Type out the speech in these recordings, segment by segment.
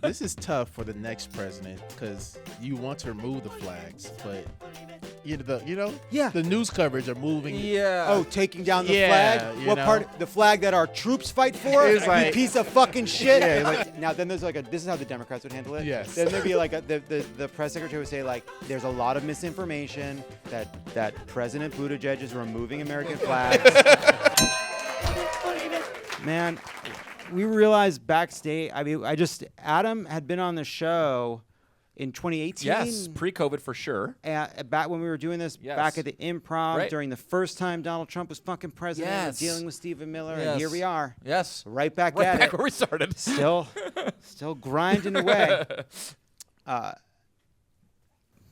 This is tough for the next president because you want to remove the flags, but the news coverage are moving. Yeah. Oh, taking down the Yeah, flag? you What know? part? The flag that our troops fight for? It's You like- piece of fucking shit. Yeah, Now, then there's this is how the Democrats would handle it. Yes. Then there'd be the press secretary would say there's a lot of misinformation that President Buttigieg is removing American flags. Man, we realized backstage. I mean, Adam had been on the show in 2018. Yes, pre-COVID for sure. Back when we were doing this, Yes. back at the Improv, Right. during the first time Donald Trump was fucking president, and Yes. dealing with Stephen Miller, Yes. and here we are, Yes. right back Right at back it, where we started. still grinding away. That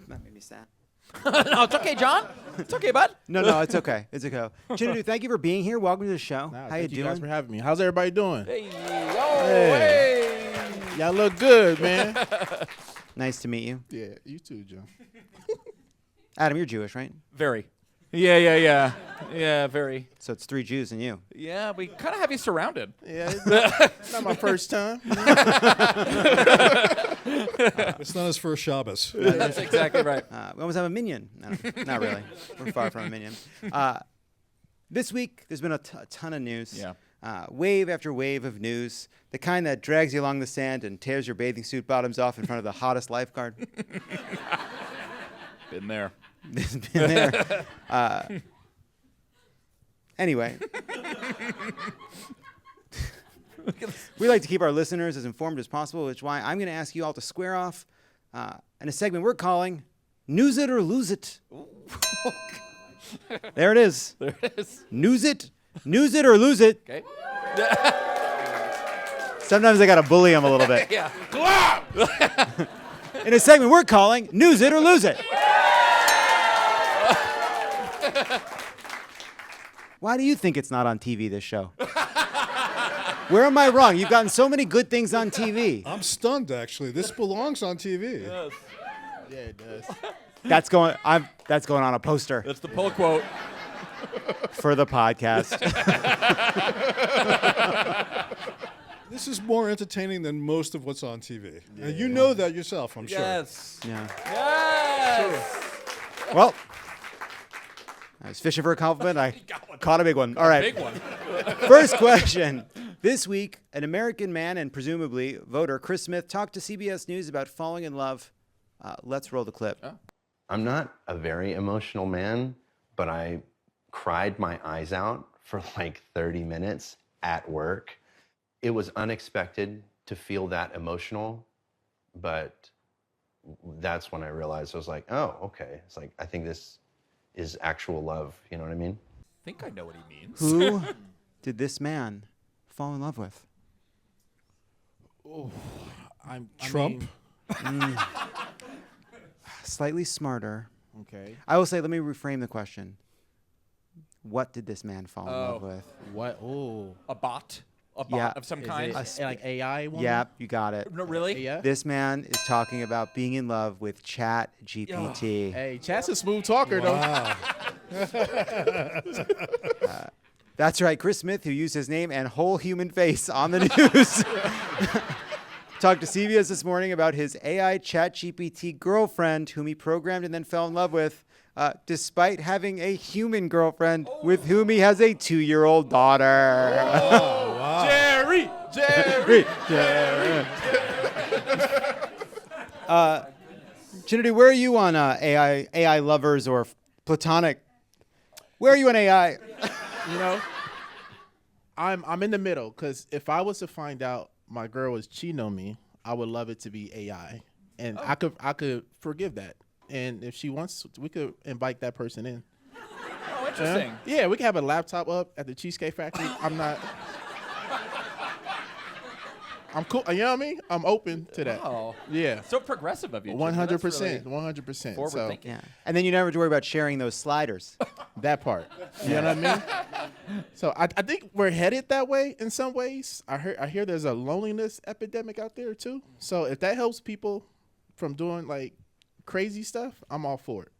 made me sad. No, it's okay, John. It's okay, bud. No, it's okay. It's okay. Chinedu, thank you for being here. Welcome to the show. Nah, How you thank you guys for doing? having me. How's everybody doing? Hey, hey. Y'all look good, man. Nice to meet you. Yeah, you too, John. Adam, you're Jewish, right? Very. Yeah. Yeah, very. So it's 3 Jews and you. Yeah, we kind of have you surrounded. Yeah, it's not my first time. It's not his first Shabbos. That's exactly right. We almost have a minion. No, not really. We're far from a minion. This week, there's been a ton of news. Yeah. Wave after wave of news. The kind that drags you along the sand and tears your bathing suit bottoms off in front of the hottest lifeguard. Been there. It's been there. Anyway. We like to keep our listeners as informed as possible, which is why I'm going to ask you all to square off in a segment we're calling News It or Lose It. There it is. There it is. News it or lose it. Okay. Sometimes I got to bully them a little bit. Yeah. In a segment we're calling News It or Lose It. Why do you think it's not on TV, this show? Where am I wrong? You've gotten so many good things on TV. I'm stunned, actually. This belongs on TV. Yes. Yeah, it does. That's going on a poster That's the pull quote. for the podcast. This is more entertaining than most of what's on TV. And you know that yourself, I'm sure. Yes. Yeah. Yes. Well, I was fishing for a compliment. I caught a big one. All right. Big one. First question. This week, an American man and presumably voter, Chris Smith, talked to CBS News about falling in love. Let's roll the clip. I'm not a very emotional man, but I cried my eyes out for like 30 minutes at work. It was unexpected to feel that emotional, but that's when I realized I was like, oh, okay. It's like, I think this is actual love. You know what I mean? I think I know what he means. Who did this man fall in love with? Trump? Slightly smarter. Okay. I will say, let me reframe the question. What did this man fall in love with? What? Oh. A bot? A bot Yeah. of some Is kind? it like AI one? Yep, you got it. No, really? Yeah. This man is talking about being in love with ChatGPT. Hey, Chat's a smooth talker, though. Wow. That's right, Chris Smith, who used his name and whole human face on the news, talked to CBS this morning about his AI ChatGPT girlfriend, whom he programmed and then fell in love with, despite having a human girlfriend with whom he has a 2-year-old daughter. Oh, wow. Jerry! Chinedu, where are you on AI lovers or platonic? Where are you on AI? You know, I'm in the middle because if I was to find out my girl was cheating on me, I would love it to be AI, and I could forgive that. And if she wants, we could invite that person in. Oh, interesting. Yeah, we could have a laptop up at the Cheesecake Factory. I'm cool. You know what I mean? I'm open to that. Oh. Yeah. So progressive of you. Jim. 100%. That's really 100%. Forward So thinking. Yeah. And then you never have to worry about sharing those sliders. that part. You know what I mean? So I think we're headed that way in some ways. I hear there's a loneliness epidemic out there too. So if that helps people from doing like crazy stuff, I'm all for it.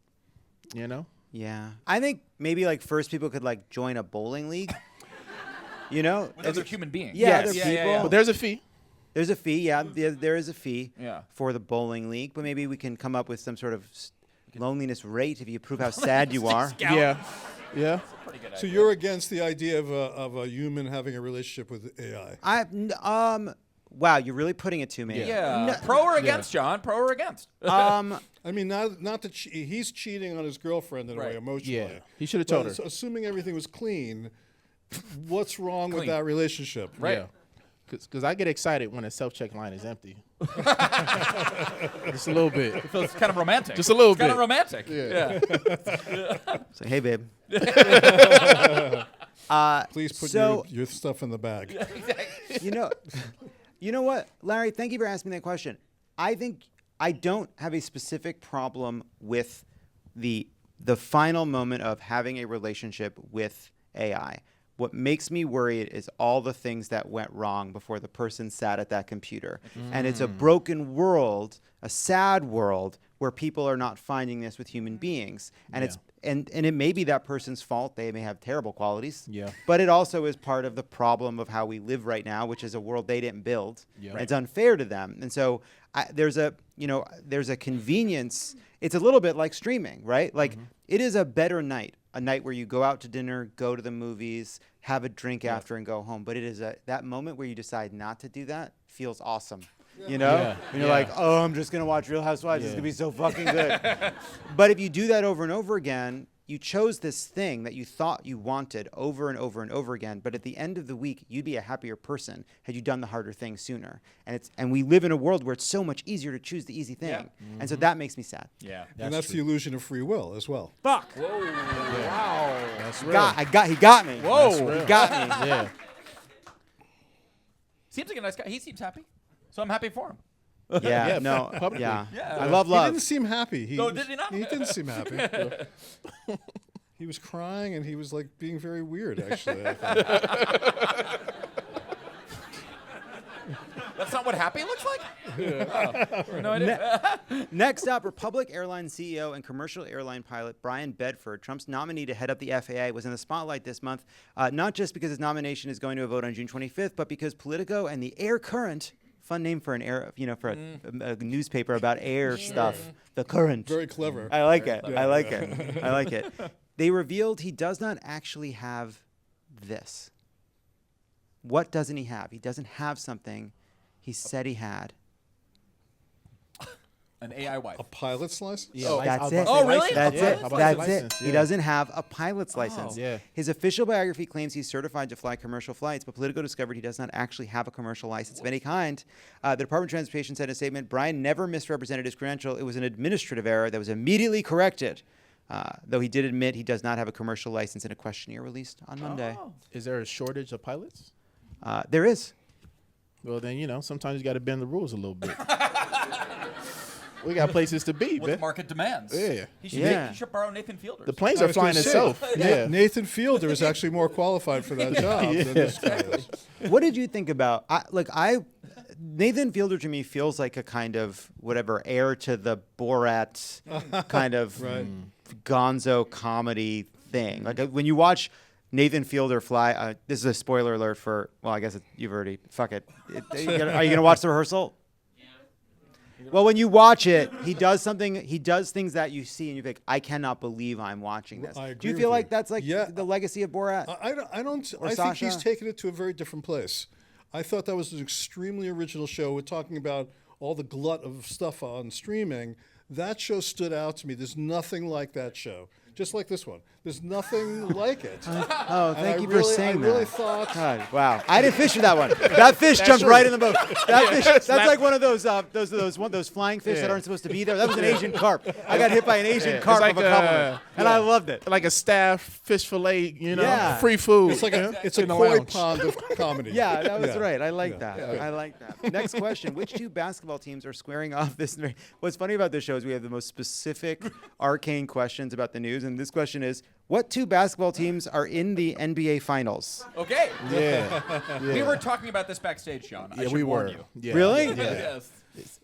You know? Yeah. I think maybe like first people could like join a bowling league. You know? With other human beings. Yeah, Yes. other Yeah, people. yeah, yeah. But there's a fee. There's a fee, yeah. There is a fee Yeah. for the bowling league, but maybe we can come up with some sort of loneliness rate if you prove how sad you are. Yeah. Yeah. So you're against the idea of a human having a relationship with AI? Wow, you're really putting it to me. Yeah. Pro or against, John? Pro or against? I mean, not that he's cheating on his girlfriend in a way emotionally. Yeah. He should have told her. So assuming everything was clean, what's wrong with that relationship? Right. Yeah. Because I get excited when a self-check line is empty. Just a little bit. It feels kind of romantic. Just a little Kind bit. of romantic. Yeah. So, hey, babe. Please put So- your stuff in the bag. You know what, Larry? Thank you for asking that question. I think I don't have a specific problem with the final moment of having a relationship with AI. What makes me worried is all the things that went wrong before the person sat at that computer. And it's a broken world, a sad world, where people are not finding this with human beings. And it's and it may be that person's fault. They may have terrible qualities. Yeah. But it also is part of the problem of how we live right now, which is a world they didn't build. Yeah. And it's unfair to them. And so there's a convenience. It's a little bit like streaming, right? Like it is a better night. A night where you go out to dinner, go to the movies, have a drink after, and go home. But it is that moment where you decide not to do that feels awesome. You know? Yeah. And you're like, oh, I'm just going to watch Real Housewives. It's going to be so fucking good. But if you do that over and over again, you chose this thing that you thought you wanted over and over and over again. But at the end of the week, you'd be a happier person had you done the harder thing sooner. And we live in a world where it's so much easier to choose the easy thing. Yeah. And so that makes me sad. Yeah. And that's the illusion of free will as well. Fuck. Wow. That's real. He got me. Whoa. He got me. Yeah. Seems like a nice guy. He seems happy. So I'm happy for him. Yeah, Yeah, no, publicly. yeah. Yeah. I love He love. didn't seem happy. No, did he not? He didn't seem happy. He was crying and he was like being very weird, actually. I thought. That's not what happy looks like? Oh, no idea. Next up, Republic Airlines CEO and commercial airline pilot Brian Bedford, Trump's nominee to head up the FAA, was in the spotlight this month, not just because his nomination is going to a vote on June 25th, but because Politico and the Air Current, fun name for an air, for a newspaper about air stuff, the Current. Very clever. I like it. I like it. I like it. They revealed he does not actually have this. What doesn't he have? He doesn't have something he said he had. An AI wife. A pilot's license? Yeah, Oh, that's it. Oh, really? That's Yeah, it. how about That's license? it. He Yeah. doesn't have a pilot's license. Yeah. His official biography claims he's certified to fly commercial flights, but Politico discovered he does not actually have a commercial license of any kind. The Department of Transportation said in a statement, Brian never misrepresented his credential. It was an administrative error that was immediately corrected. Though he did admit he does not have a commercial license in a questionnaire released on Monday. Oh. Is there a shortage of pilots? There is. Well, then, sometimes you got to bend the rules a little bit. We got places to be, What the man. market demands. Yeah. He should, Yeah. he should borrow Nathan Fielder's. The planes I are was gonna flying say, itself. Yeah. Nathan Fielder is actually more qualified for that job than this guy is. What did you think about? Nathan Fielder to me feels like a kind of heir to the Borat kind of gonzo comedy thing. Like when you watch Nathan Fielder fly, this is a spoiler alert for. Well, I guess you've already. Fuck it. Are you gonna watch the rehearsal? Well, when you watch it, he does something. He does things that you see, and you think, "I cannot believe I'm watching this." I Do agree you with feel you. like that's like Yeah. the legacy of Borat? I don't. Or I think he's Sasha? taken it to a very different place. I thought that was an extremely original show. We're talking about all the glut of stuff on streaming. That show stood out to me. There's nothing like that show. Just like this one. There's nothing like it. Oh, And thank I you for really- saying I really that. thought. God, wow! I didn't fish for that one. That fish jumped right in the boat. That fish. That's like one of those flying fish that Yeah. aren't supposed to be there. That was an Asian carp. I got hit by an Asian It's carp like of a compliment, and I loved it. Like a staff fish fillet, Yeah. free food. It's like it's a in the koi lounge. pond of comedy. Yeah, that was Yeah. right. I like that. I like that. Next question: which two basketball teams are squaring off this? What's funny about this show is we have the most specific, arcane questions about the news, and this question is: what two basketball teams are in the NBA Finals? Okay. Yeah. We were talking about this backstage, John. I Yeah, should we warn were. you. Yeah. Really? Yeah.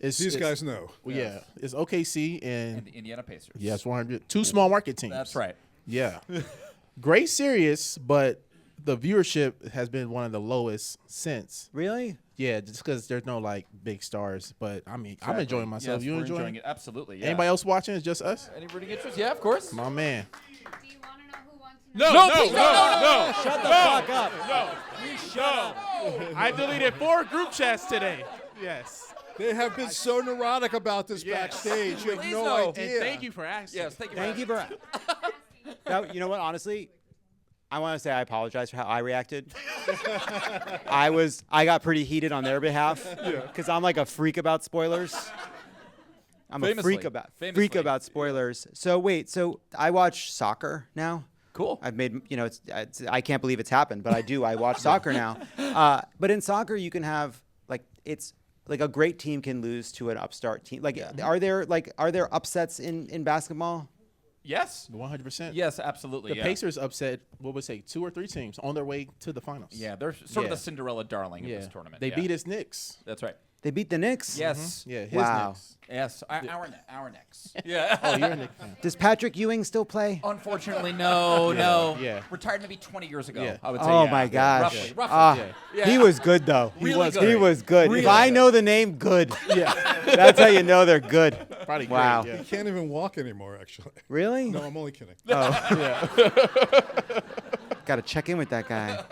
Yes. These guys know. Yeah. It's OKC And and the Indiana Pacers. yes, 100. Two small market teams. That's right. Yeah. Great series, but the viewership has been one of the lowest since. Really? Yeah, just because there's no like big stars. But I mean, I'm enjoying myself. Yes, You we're enjoying it? Absolutely. Yeah. Anybody else watching? It's just us. Anybody interest? Yeah, of course. My man. Do you want to know who wants to know? No. Shut the fuck up. I deleted 4 group chats today. Yes. They have been so neurotic about this backstage. You have Please no no. idea. And thank you for asking. Yes, thank you. Thank you for. Now, you know what? Honestly, I want to say I apologize for how I reacted. I got pretty heated on their behalf because I'm like a freak about spoilers. I'm a freak Famously. about spoilers. So wait, so I watch soccer now. Cool. I've made, it's I can't believe it's happened, but I do. I watch soccer now. But in soccer, you can have it's like a great team can lose to an upstart team. Like, are there upsets in basketball? Yes. 100%. Yes, absolutely. The Pacers upset, 2 or 3 teams on their way to the finals. Yeah, they're sort of Yeah. the Cinderella darling Yeah. of this tournament. They Yeah. beat us Knicks. That's right. They beat the Knicks. Yes. Yeah, his Wow. Knicks. Yes. Our Knicks. Yeah. Oh, you're a Knicks fan. Does Patrick Ewing still play? Unfortunately, no. Yeah. Retired maybe 20 years ago. Yeah. I would say. Oh yeah. my gosh. Roughly. Ah, He was good though. Really He good. was good. Really If I good. know the name, good. Yeah. That's how you know they're good. Probably Wow. great. You can't even walk anymore, actually. Really? No, I'm only kidding. Got to check in with that guy.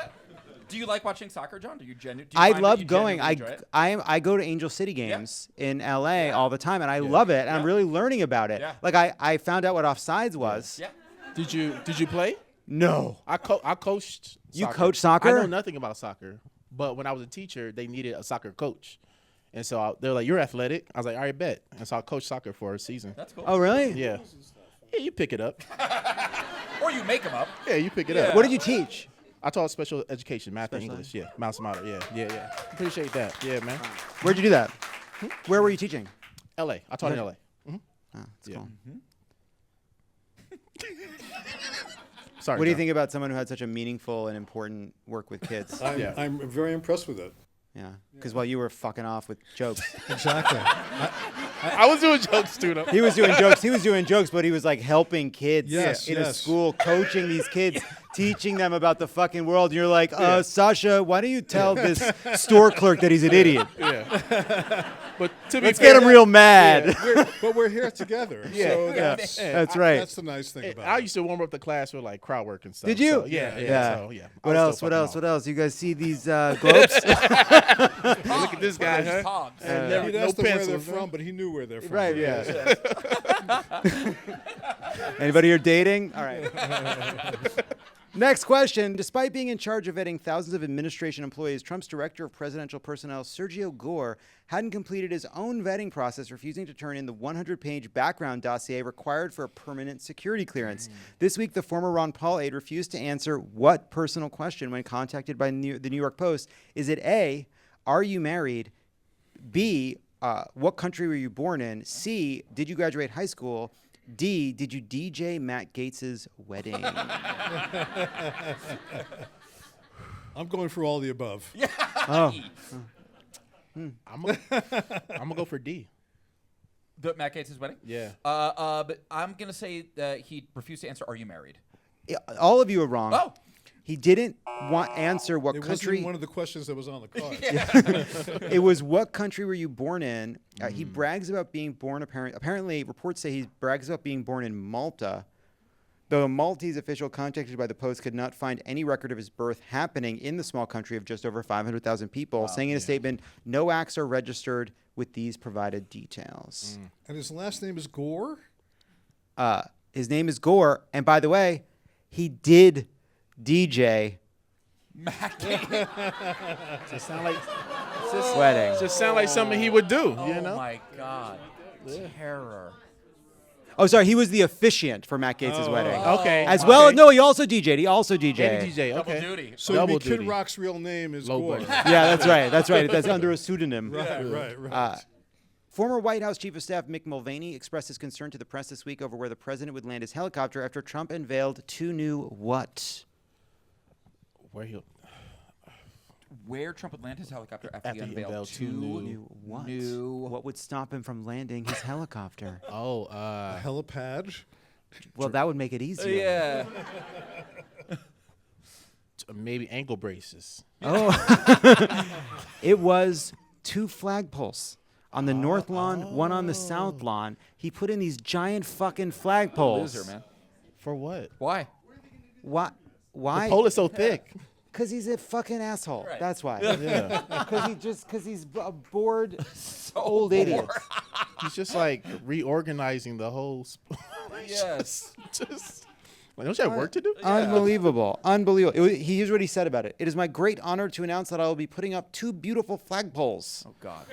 Do you like watching soccer, John? Do you I find that love you going. genuinely enjoy it? I go to Angel City games in LA all the time, and I love it. And I'm really learning about it. Yeah. Like I found out what offsides was. Yeah. Did you play? No. I coached. You soccer. coach soccer? I know nothing about soccer, but when I was a teacher, they needed a soccer coach, and so they're like, "You're athletic." I was like, "All right, bet." And so I coached soccer for a season. That's cool. Oh really? Yeah. Yeah, you pick it up. Or you make them up. Yeah, you pick it up. What did you teach? I taught special education, math and English. Yeah, mouse model. Yeah. Appreciate that. Yeah, man. Where'd you do that? Where were you teaching? L.A. I taught in L.A. Oh, that's Yeah. cool. Sorry. What do you John. think about someone who had such a meaningful and important work with kids? I'm very impressed with it. Yeah, because while you were fucking off with jokes, Exactly. I was doing jokes too, though. he was doing jokes. He was doing jokes, but he was like helping kids Yes, in a yes. school, coaching these kids, teaching them about the fucking world. And you're like, Sasha, why don't you tell this store clerk that he's an idiot? But to be Let's fair, get him real mad. But we're here together. So That's right. That's the nice thing about I it. used to warm up the class with like crowd work and stuff. Did you? So, yeah. So, yeah. I What was else? still What else? fucking What else? You guys see these globes? Look at this guy, huh? Pogs. He'd no asked them where they're pencils, from, but he knew where they're from. Right. Yeah. Anybody here dating? All right. Next question. Despite being in charge of vetting thousands of administration employees, Trump's director of presidential personnel, Sergio Gore, hadn't completed his own vetting process, refusing to turn in the 100-page background dossier required for a permanent security clearance. This week, the former Ron Paul aide refused to answer what personal question when contacted by the New York Post. Is it A, are you married? B, what country were you born in? C, did you graduate high school? D, did you DJ Matt Gaetz's wedding? I'm going for all the above. Oh, I'm gonna go for D. The Matt Gaetz's wedding? Yeah. But I'm going to say that he refused to answer, are you married? all of you are wrong. Oh. He didn't answer what It wasn't country. even one of the questions that was on the card. It was what country were you born in? He brags about being born. Apparently, reports say he brags about being born in Malta. Though a Maltese official contacted by the Post could not find any record of his birth happening in the small country of just over 500,000 people, saying in a statement, no acts are registered with these provided details. And his last name is Gore? His name is Gore, and by the way, he did DJ Matt Gaetz. Just sound like wedding. just sound like something he would do. You Oh know. my God. Terror. Oh, sorry, he was the officiant for Matt Gaetz's wedding. Okay. As well, okay. no, he also DJ'd. He also DJ'd. And DJ. Double Okay. duty. So Double Kid duty. Rock's real name is Low Gore. budget. Yeah, that's right. That's right. That's under a pseudonym. Right. Former White House Chief of Staff Mick Mulvaney expressed his concern to the press this week over where the president would land his helicopter after Trump unveiled two new what? Where Trump would land his helicopter after he After he unveiled unveiled two two New what? new- What would stop him from landing his helicopter? Oh. A helipad? Well, that would make it easier. Yeah. maybe ankle braces. Oh, it was 2 flagpoles on the north lawn, one on the south lawn. He put in these giant fucking flagpoles. Loser, man. For what? Why? Why? Why? The pole is so thick. Because he's a fucking asshole. Right. That's why. Yeah. Because he's a bored old idiot. He's just like reorganizing the whole. Yes. Just. Like, don't you have work to do? Unbelievable. Here's what he said about it. It is my great honor to announce that I will be putting up 2 beautiful flagpoles Oh God.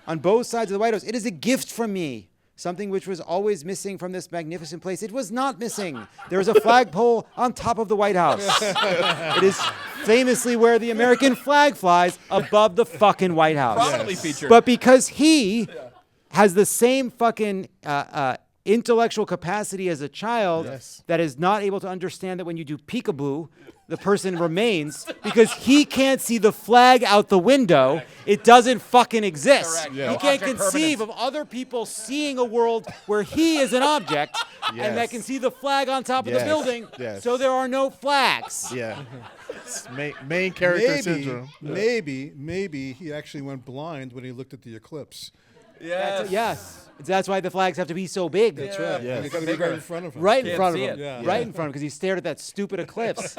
on both sides of the White House. It is a gift from me. Something which was always missing from this magnificent place. It was not missing. There is a flagpole on top of the White House. It is famously where the American flag flies above the fucking White House. Prominently featured. But because he has the same fucking intellectual capacity as a child Yes. that is not able to understand that when you do peekaboo, the person remains because he can't see the flag out the window. It doesn't fucking exist. Correct. He Yeah. can't Object conceive permanence. of other people seeing a world where he is an object and that Yes. can see the flag on top of the Yes. building. Yes. So there are no flags. Yeah. It's main character syndrome. Maybe he actually went blind when he looked at the eclipse. Yes. Yes. That's why the flags have to be so big. That's Yeah. right. Yes. And you got to be Bigger. right in front of him. Right in Can't front of see him. it. Yeah. Right in front of him because he stared at that stupid eclipse.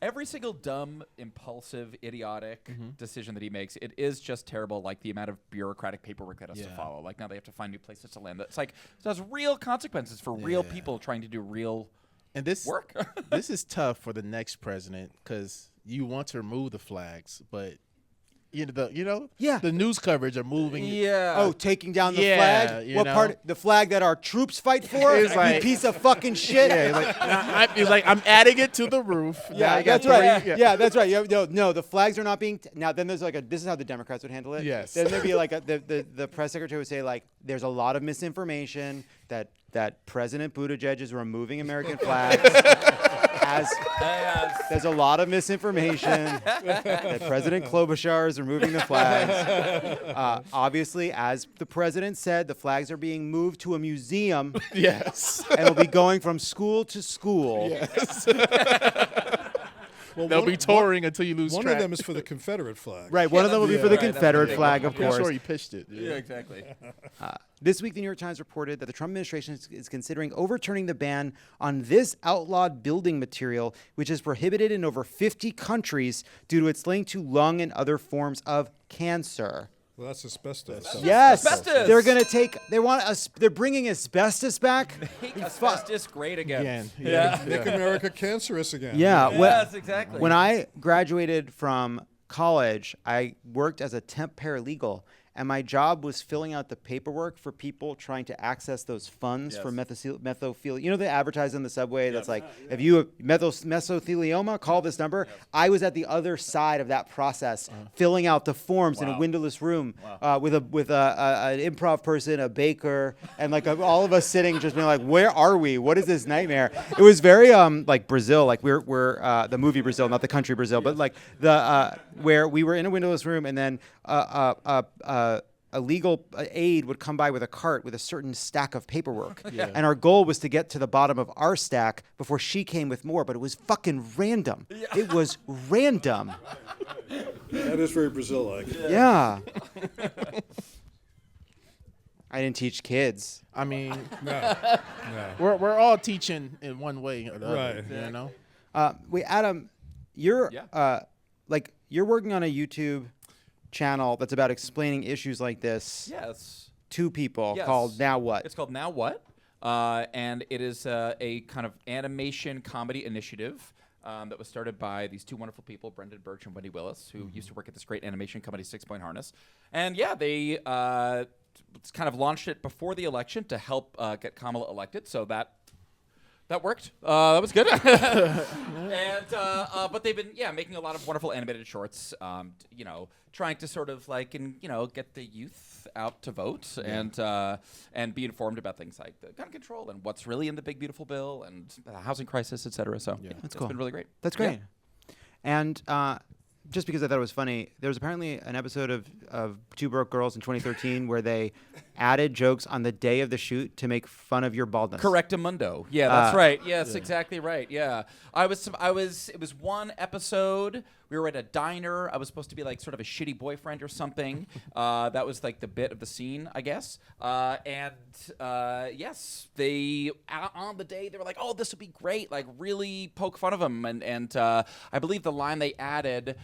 Every single dumb, impulsive, idiotic decision that he makes, it is just terrible. Like the amount of bureaucratic paperwork that has to Yeah. follow. Like now they have to find new places to land. It's like it has real consequences for real people trying to do real And this work. this is tough for the next president because you want to remove the flags, but Yeah. the news coverage are moving. yeah. Oh, taking down the Yeah, flag? you What know. part? The flag that our troops fight for? It's You like- piece of fucking shit. Yeah, he's like, I'm adding it to the roof. Now Yeah, I got that's right. three- Yeah, that's right. No, the flags are not being. Now, then there's like this is how the Democrats would handle it. Yes. Then there'd be like the press secretary would say like, there's a lot of misinformation that President Buttigieg is removing American flags. Yes. There's a lot of misinformation that President Klobuchar is removing the flags. Obviously, as the president said, the flags are being moved to a museum Yes. and will be going from school to school. Yes. Well, They'll one- be touring until you lose One track. of them is for the Confederate flag. Right, one of them will be for the right, that's Confederate the big flag, one. of I'm course. sure he pitched it. Yeah, exactly. This week, the New York Times reported that the Trump administration is considering overturning the ban on this outlawed building material, which is prohibited in over 50 countries due to its link to lung and other forms of cancer. Well, that's asbestos. Yes, Asbestos. they're gonna take. They want us. They're bringing asbestos back. Asbestos great again. Again. Yeah. Make America cancerous again. Yeah. Yes, exactly. When I graduated from college, I worked as a temp paralegal, and my job was filling out the paperwork for people trying to access those funds for mesothelioma. You know, they advertise on the subway that's like, if you have mesothelioma, call this number. I was at the other side of that process, filling out the forms in a windowless room with an improv person, a baker, and like all of us sitting just being like, where are we? What is this nightmare? It was very like Brazil, like we're the movie Brazil, not the country Brazil, but like the where we were in a windowless room and then a legal aide would come by with a cart with a certain stack of paperwork. And our goal was to get to the bottom of our stack before she came with more, but it was fucking random. It was random. That is very Brazil-like. Yeah. I didn't teach kids. I mean, No. we're all teaching in one way or the other. Right. You know? Wait, Adam, you're you're working on a YouTube channel that's about explaining issues like this Yes. to people Yes. called Now What? It's called Now What? And it is a kind of animation comedy initiative that was started by these two wonderful people, Brendan Birch and Wendy Willis, who used to work at this great animation company, 6 Point Harness. And yeah, they kind of launched it before the election to help get Kamala elected. So that worked. That was good. And but they've been making a lot of wonderful animated shorts. Trying to sort of like get the youth out to vote and be informed about things like the gun control and what's really in the big beautiful bill and the housing crisis, et cetera. So That's it's cool. been really great. That's great. And just because I thought it was funny, there was apparently an episode of Two Broke Girls in 2013 where they added jokes on the day of the shoot to make fun of your baldness. Correctamundo. Yeah, that's right. Yes, exactly right. Yeah. It was one episode. We were at a diner. I was supposed to be like sort of a shitty boyfriend or something. That was like the bit of the scene, I guess. Yes, they on the day they were like, "Oh, this would be great!" Like really poke fun of him, and I believe the line they added.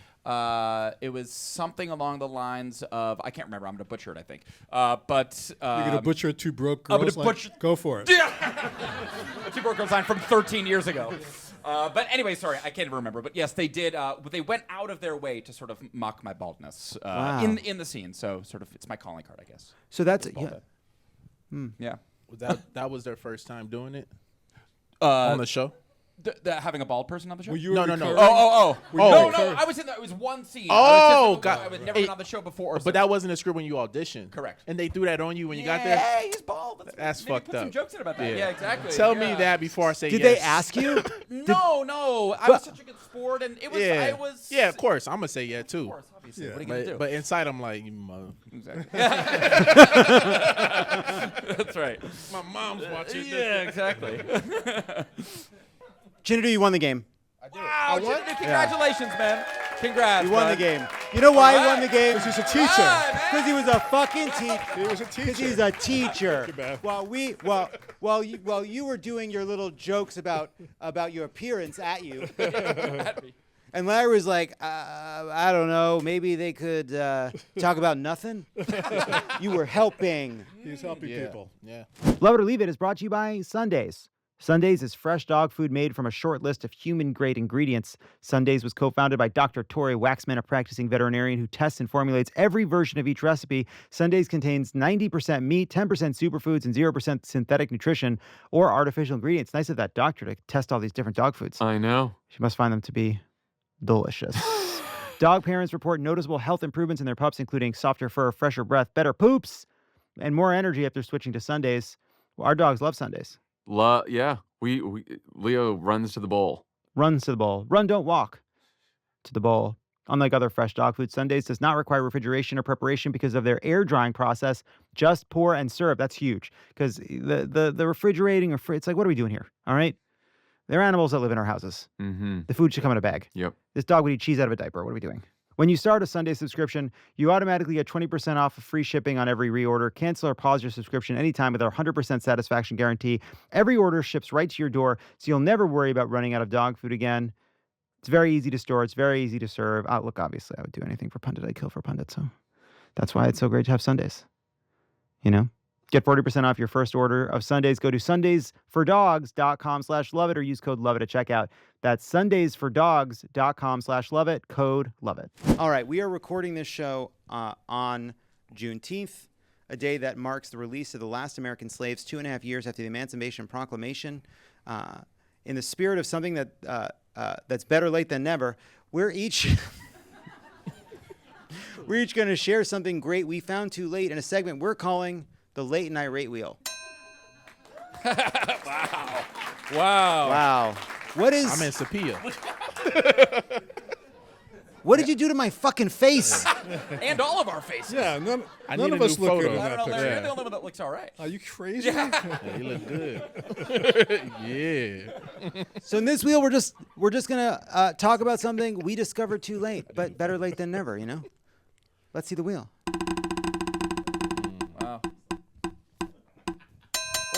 It was something along the lines of, I can't remember. I'm gonna butcher it, I think. But You're gonna butcher Two Broke Girls. I'm gonna butcher. Go for it. Yeah. The Two Broke Girls line from 13 years ago. But anyway, sorry, I can't even remember. But yes, they did. They went out of their way to sort of mock my baldness in the scene. So sort of, it's my calling card, I guess. So that's Yeah. That was their first time doing it on the show. Having a bald person on the show? Were you No. recurring? No, recurring? I was in that. It was one scene. Oh, I was never been on the show before. But that wasn't a script when you auditioned. Correct. And they threw that on you when you got Yeah, there. he's bald. That's maybe fucked put some up. jokes in about that. Yeah, exactly. Tell me Yeah. that before I say Did yes. they ask you? No. I was such a good sport, and it was. Yeah. I was. Yeah, of course. I'm gonna say yeah too. Of course, obviously. Yeah. What are you gonna do? But inside I'm like, you mother. Exactly. That's right. My mom's watching Yeah, exactly. Chinedu, you won the game. Wow, Chinedu, congratulations, man. Congrats. You won bud. the game. You know why he All won the game? Because he's a teacher. Because he was a fucking teacher. He was a Because teacher. he's a teacher. man. While you were doing your little jokes about your appearance at you, and Larry was like, I don't know, maybe they could talk about nothing. You were helping. He's helping people. Yeah. Love It or Leave It is brought to you by Sundays. Sundays is fresh dog food made from a short list of human-grade ingredients. Sundays was co-founded by Dr. Tori Waxman, a practicing veterinarian who tests and formulates every version of each recipe. Sundays contains 90% meat, 10% superfoods, and 0% synthetic nutrition or artificial ingredients. Nice of that doctor to test all these different dog foods. I know. She must find them to be delicious. Dog parents report noticeable health improvements in their pups, including softer fur, fresher breath, better poops, and more energy after switching to Sundays. Well, our dogs love Sundays. Yeah. We Leo runs to the bowl. Runs to the bowl. Run, don't walk to the bowl. Unlike other fresh dog food, Sundays does not require refrigeration or preparation because of their air drying process. Just pour and serve. That's huge because the refrigerating or it's like, what are we doing here? All right. They're animals that live in our houses. Mm-hmm. The food should come in a bag. Yep. This dog would eat cheese out of a diaper. What are we doing? When you start a Sunday subscription, you automatically get 20% off of free shipping on every reorder. Cancel or pause your subscription anytime with our 100% satisfaction guarantee. Every order ships right to your door, so you'll never worry about running out of dog food again. It's very easy to store. It's very easy to serve. Look, obviously, I would do anything for Pundit. I'd kill for Pundit, so that's why it's so great to have Sundays. You know? Get 40% off your first order of Sundays. Go to sundaysfordogs.com/loveit or use code LOVEIT at checkout. That's sundaysfordogs.com/loveit, code LOVEIT. All right, we are recording this show on Juneteenth, a day that marks the release of the last American slaves 2.5 years after the Emancipation Proclamation. In the spirit of something that's better late than never, we're each going to share something great we found too late in a segment we're calling the Late and Irate Wheel. Wow. What is? I'm in Sapia. What did you do to my fucking face? And all of our faces. Yeah, none need of a us new look good photo. in I that don't know, Larry. You're picture. the only one that looks all right. Are you crazy? Yeah, you look good. Yeah. So in this wheel, we're just gonna talk about something we discovered too late, but better late than never. You know. Let's see the wheel. Wow.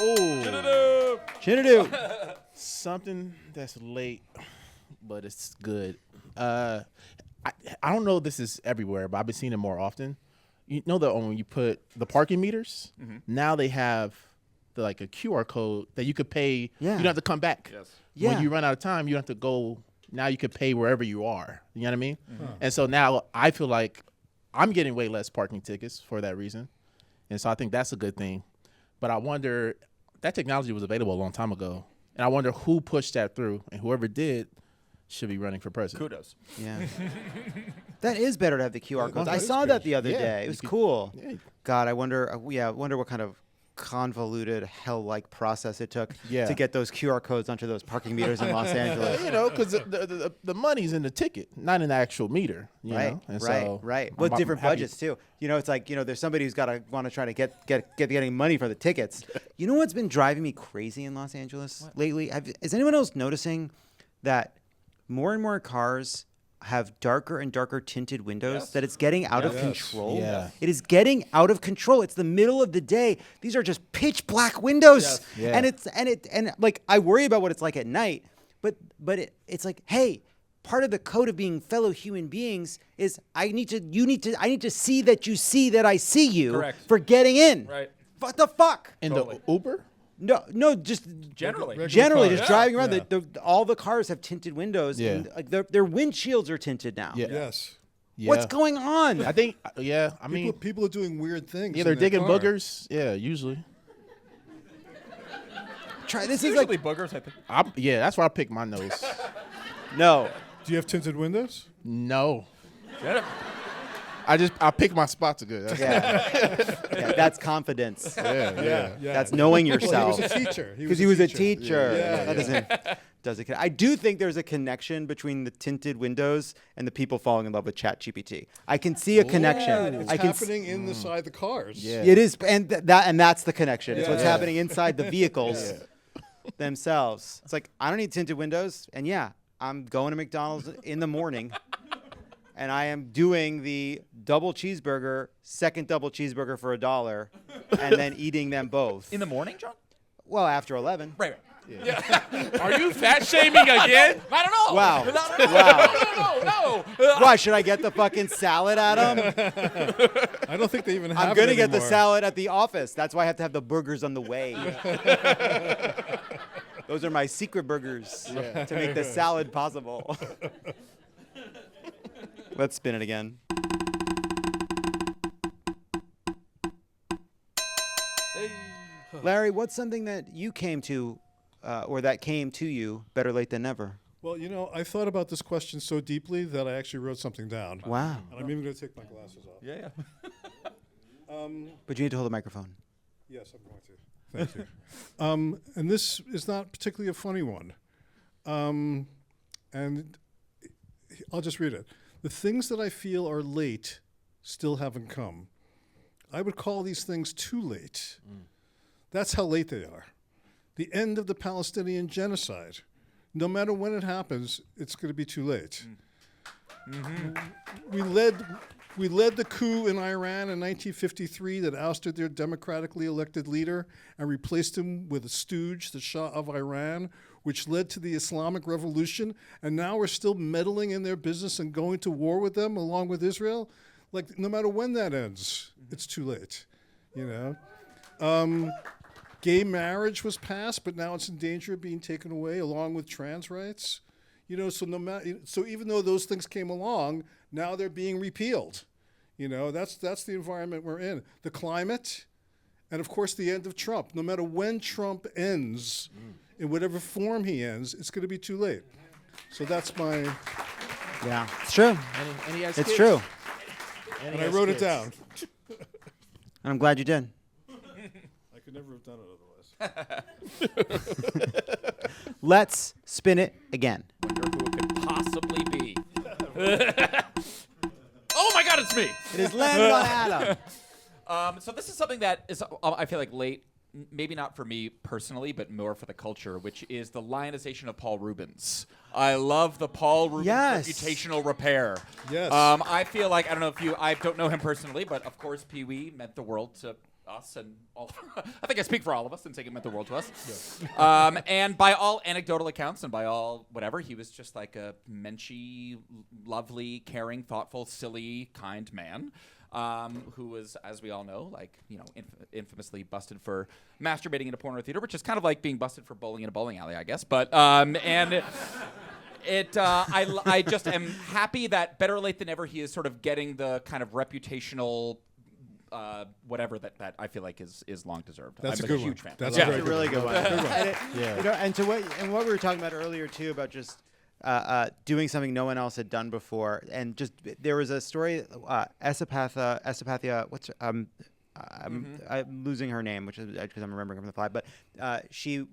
Oh. Chinedu. Something that's late, but it's good. I don't know if this is everywhere, but I've been seeing it more often. You know that when you put the parking meters, now they have like a QR code that you could pay. Yeah. You don't have to come back. Yes. Yeah. When you run out of time, you don't have to go. Now you could pay wherever you are. You know what I mean? And so now I feel like I'm getting way less parking tickets for that reason. And so I think that's a good thing. But I wonder, that technology was available a long time ago. And I wonder who pushed that through. And whoever did should be running for president. Kudos. Yeah. That is better to have the QR codes. that I is saw good. that the other Yeah, day. It you was could- cool. Yeah. God, I wonder what kind of convoluted hell-like process it took Yeah. to get those QR codes onto those parking meters in Los Angeles. You know, because the money's in the ticket, not in the actual meter. You know? And so Right. With I'm different happy. budgets too. You know, it's like, you know, there's somebody who's want to try to get getting money for the tickets. You know what's been driving me crazy in Los Angeles lately? Is anyone else noticing that more and more cars have darker and darker tinted windows? Yes. That it's getting out of Yes. control. Yeah. It is getting out of control. It's the middle of the day. These are just pitch black windows, Yes. Yeah. and like I worry about what it's like at night. But it's like, hey, part of the code of being fellow human beings is I need to see that you see that I see you. Correct. For getting in. Right. What the fuck? in Totally. the Uber. No, just Generally. Regular generally cars. just driving around. Yeah. All the cars have tinted windows. Yeah. And like their windshields are tinted now. Yeah. Yes. What's going on? I think. Yeah. I mean, People are doing weird things. yeah, they're in their digging car. boogers. Yeah, usually. This is Usually like boogers, I think. Yeah, that's where I pick my nose. no. Do you have tinted windows? No. I pick my spots good. That's Yeah, that's confidence. Yeah. That's knowing Well, yourself. he was a teacher. Because he was a teacher. Yeah. That doesn't. I do think there's a connection between the tinted windows and the people falling in love with ChatGPT. I can see a connection. It's I can. happening inside the cars. Yeah. It is, and that's the connection. It's Yeah. what's Yeah. happening inside the vehicles themselves. It's like I don't need tinted windows, and yeah, I'm going to McDonald's in the morning, and I am doing the second double cheeseburger for $1, and then eating them both. In the morning, John? Well, after 11. Right. Are you fat shaming again? I don't know. Wow. No. Why should I get the fucking salad at them? I don't think they even have I'm gonna it get the anymore. salad at the office. That's why I have to have the burgers on the way. Those are my secret burgers to make the salad possible. Let's spin it again. Larry, what's something that you came to, or that came to you, better late than never? Well, you know, I thought about this question so deeply that I actually wrote something down. Wow. And I'm even going to take my glasses off. Yeah. But you need to hold the microphone. Yes, I'm going to. Thank you. And this is not particularly a funny one. And I'll just read it. The things that I feel are late still haven't come. I would call these things too late. That's how late they are. The end of the Palestinian genocide. No matter when it happens, it's going to be too late. We led the coup in Iran in 1953 that ousted their democratically elected leader and replaced him with a stooge, the Shah of Iran, which led to the Islamic Revolution. And now we're still meddling in their business and going to war with them along with Israel. Like, no matter when that ends, it's too late, you know? Gay marriage was passed, but now it's in danger of being taken away along with trans rights. You know, so even though those things came along, now they're being repealed. You know, that's the environment we're in. The climate, and of course the end of Trump. No matter when Trump ends, in whatever form he ends, it's going to be too late. So that's my, Yeah, it's true. And he has It's kids. true. And and I wrote it down. And I'm glad you did. I could never have done it otherwise. Let's spin it again. Wonder who it could possibly be. Oh my God, it's me. It is landed on Adam. So this is something that is, I feel like, late, maybe not for me personally, but more for the culture, which is the lionization of Paul Reubens. I love the Paul Reubens Yes. reputational repair. Yes. I feel like, I don't know if I don't know him personally, but of course Pee-wee meant the world to us and all. I think I speak for all of us in saying it meant the world to us. And by all anecdotal accounts and by all whatever, he was just like a menschy, lovely, caring, thoughtful, silly, kind man. Who was, as we all know, like, you know, infamously busted for masturbating in a porno theater, which is kind of like being busted for bowling in a bowling alley, I guess. But I just am happy that better late than never he is sort of getting the kind of reputational whatever that I feel like is long deserved. That's I'm a good huge one. fan. That's Yeah. a very It's a really good one. And Yeah. You know, and to what we were talking about earlier too about just doing something no one else had done before, and just there was a story, Esipathia, what's I'm losing her name, which is because I'm remembering from the fly, but she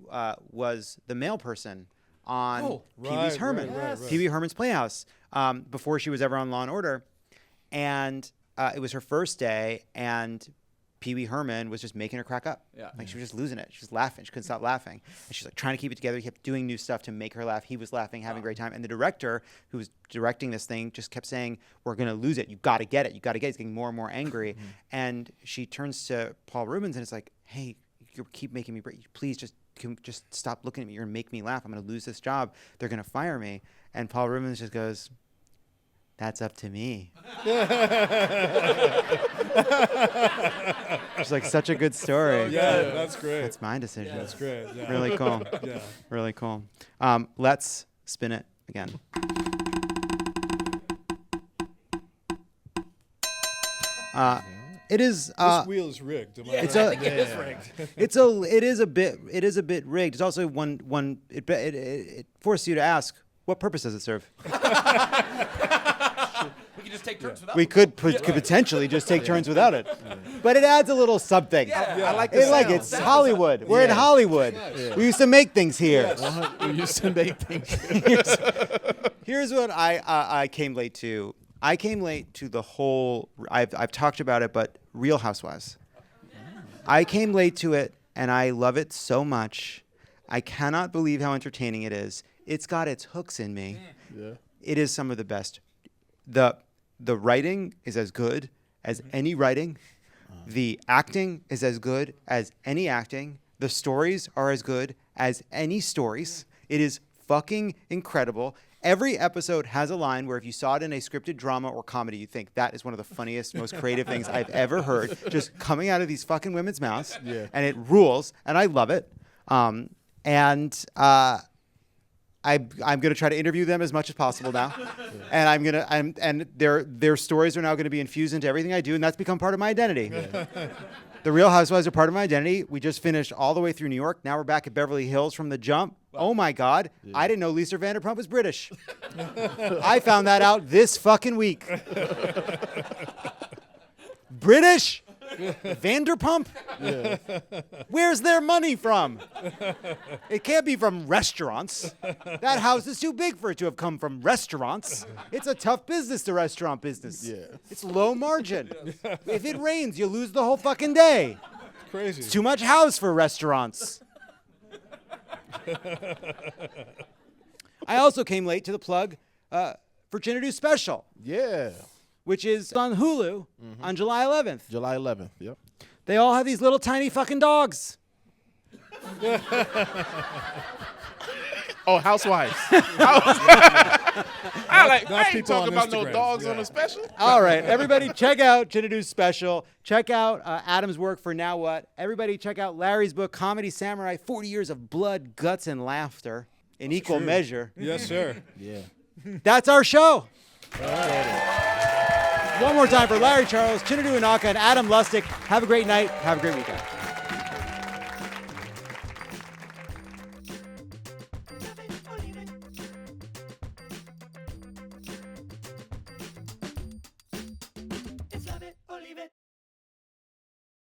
was the male person on Pee-wee's Herman, Pee-wee Herman's Playhouse, before she was ever on Law and Order, and it was her first day, and Pee-wee Herman was just making her crack up. Yeah. Like, she was just losing it. She was laughing. She couldn't stop laughing. And she's like trying to keep it together. He kept doing new stuff to make her laugh. He was laughing, having a great time. And the director who was directing this thing just kept saying, we're going to lose it. You got to get it. You got to get it. He's getting more and more angry. And she turns to Paul Reubens and it's like, hey, you keep making me break. Please just stop looking at me. You're going to make me laugh. I'm going to lose this job. They're going to fire me. And Paul Reubens just goes, that's up to me. It's like such a good story. Yeah, that's great. That's my decision. That's great. Yeah. Really cool. Yeah. Really cool. Let's spin it again. It is. This wheel is rigged. Am I It's right? It is rigged. It is a bit rigged. It's also one. It forces you to ask, what purpose does it serve? We can just take turns without We it. could potentially just take turns without it, but it adds a little something. Yeah. I like It's the like sound. it's Hollywood. We're in Hollywood. We used to make things here. We used to make things. Here's what I came late to. I came late to the whole. I've talked about it, but Real Housewives. I came late to it, and I love it so much. I cannot believe how entertaining it is. It's got its hooks in me. Yeah. It is some of the best. The writing is as good as any writing. The acting is as good as any acting. The stories are as good as any stories. It is fucking incredible. Every episode has a line where if you saw it in a scripted drama or comedy, you think that is one of the funniest, most creative things I've ever heard, just coming out of these fucking women's mouths. Yeah. And it rules, and I love it. I'm going to try to interview them as much as possible now, and their stories are now going to be infused into everything I do, and that's become part of my identity. The Real Housewives are part of my identity. We just finished all the way through New York. Now we're back at Beverly Hills from the jump. Oh my God, I didn't know Lisa Vanderpump was British. I found that out this fucking week. British? Vanderpump? Yeah. Where's their money from? It can't be from restaurants. That house is too big for it to have come from restaurants. It's a tough business, the restaurant business. Yeah. It's low margin. If it rains, you lose the whole fucking day. Crazy. It's too much house for restaurants. I also came late to the plug for Chinedu's special, Yeah. which is on Hulu on July 11th. July 11th. Yep. They all have these little tiny fucking dogs. Oh, Housewives. I ain't people talking on about no Instagram. dogs Yeah. on the special. All right, everybody check out Chinedu's special. Check out Adam's work for Now What. Everybody check out Larry's book, Comedy Samurai, 40 Years of Blood, Guts, and Laughter in equal measure. Yes, sir. Yeah. That's our show. One more time for Larry Charles, Chinedu Unaka, and Adam Lustick. Have a great night. Have a great weekend.